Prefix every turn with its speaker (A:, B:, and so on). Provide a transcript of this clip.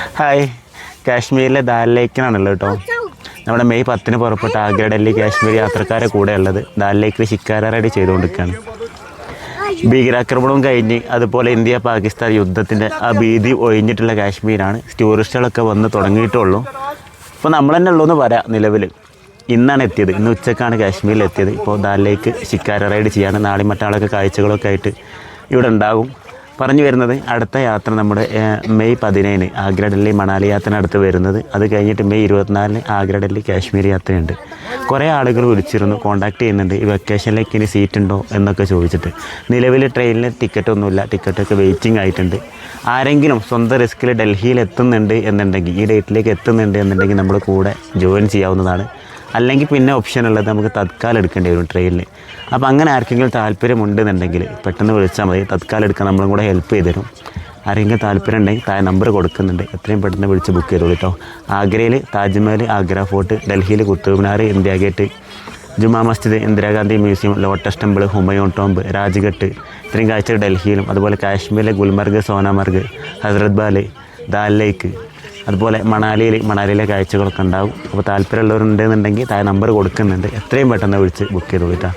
A: Hi, കാശ്മീരിലെ ദാൽ ലേക്കിനാണല്ലോ കേട്ടോ. നമ്മുടെ മെയ് 10 പുറപ്പെട്ട ആഗ്ര ഡൽഹി കാശ്മീർ യാത്രക്കാരെ കൂടെ ഉള്ളത്. ദാൽ ലേക്കിൽ ശിക്കാര റൈഡ് ചെയ്തുകൊണ്ടിരിക്കുകയാണ്. ഭീകരാക്രമണവും കഴിഞ്ഞ് അതുപോലെ ഇന്ത്യ പാകിസ്ഥാൻ യുദ്ധത്തിൻ്റെ ആ ഭീതി ഒഴിഞ്ഞിട്ടുള്ള കാശ്മീരാണ്. ടൂറിസ്റ്റുകളൊക്കെ വന്ന് തുടങ്ങിയിട്ടുള്ളൂ. ഇപ്പോൾ നമ്മൾ തന്നെ ഉള്ളൂ എന്ന് പറയാം. നിലവിൽ ഇന്നാണ് എത്തിയത്, ഇന്ന് ഉച്ചക്കാണ് കാശ്മീരിൽ എത്തിയത്. ഇപ്പോൾ ദാൽ ലേക്ക് ശിക്കാര റൈഡ് ചെയ്യാണ്. നാളെ മറ്റാളൊക്കെ കാഴ്ചകളൊക്കെ ആയിട്ട് ഇവിടെ ഉണ്ടാകും. പറഞ്ഞു വരുന്നത് അടുത്ത യാത്ര നമ്മുടെ മെയ് 17 ആഗ്ര ഡൽഹി മണാലി യാത്ര അടുത്ത് വരുന്നത്. അത് കഴിഞ്ഞിട്ട് മെയ് 24 ആഗ്ര ഡൽഹി കാശ്മീർ യാത്രയുണ്ട്. കുറേ ആളുകൾ വിളിച്ചിരുന്നു, കോൺടാക്ട് ചെയ്യുന്നുണ്ട്. ഈ വെക്കേഷനിലേക്ക് ഇനി സീറ്റ് ഉണ്ടോ എന്നൊക്കെ ചോദിച്ചിട്ട്. നിലവിൽ ട്രെയിനിൽ ടിക്കറ്റൊന്നുമില്ല, ടിക്കറ്റൊക്കെ വെയിറ്റിംഗ് ആയിട്ടുണ്ട്. ആരെങ്കിലും സ്വന്തം റിസ്കിൽ ഡൽഹിയിൽ എത്തുന്നുണ്ട് എന്നുണ്ടെങ്കിൽ, ഈ ഡേറ്റിലേക്ക് എത്തുന്നുണ്ട് എന്നുണ്ടെങ്കിൽ നമ്മൾ കൂടെ ജോയിൻ ചെയ്യാവുന്നതാണ്. അല്ലെങ്കിൽ പിന്നെ ഓപ്ഷൻ ഉള്ളത് നമുക്ക് തത്കാലം എടുക്കേണ്ടി വരും ട്രെയിനിൽ. അപ്പോൾ അങ്ങനെ ആർക്കെങ്കിലും താല്പര്യമുണ്ടെന്നുണ്ടെങ്കിൽ പെട്ടെന്ന് വിളിച്ചാൽ മതി. തത്കാലം എടുക്കാൻ നമ്മളും കൂടെ ഹെൽപ്പ് ചെയ്ത് തരും. ആരെങ്കിലും താല്പര്യം ഉണ്ടെങ്കിൽ താഴെ നമ്പർ കൊടുക്കുന്നുണ്ട്, എത്രയും പെട്ടെന്ന് വിളിച്ച് ബുക്ക് ചെയ്തോളൂ കേട്ടോ. ആഗ്രയിൽ താജ്മഹൽ, ആഗ്ര ഫോർട്ട്, ഡൽഹിയിൽ Qutub Minar, India Gate, Jama Masjid, Indira Gandhi Museum, Lotus Temple, Humayun Tomb, Rajghat, ഇത്രയും കാഴ്ച ഡൽഹിയിലും. അതുപോലെ കാശ്മീരിലെ ഗുൽമർഗ്, സോനാമർഗ്, ഹസ്രത് ബാൽ, ദാൽ ലേക്ക്, അതുപോലെ മണാലിയിലെ കാഴ്ചകളൊക്കെ ഉണ്ടാകും. അപ്പോൾ താല്പര്യമുള്ളവരുണ്ടെന്നുണ്ടെങ്കിൽ താഴെ നമ്പർ കൊടുക്കുന്നുണ്ട്, എത്രയും പെട്ടെന്ന് വിളിച്ച് ബുക്ക് ചെയ്തോളൂ കേട്ടോ.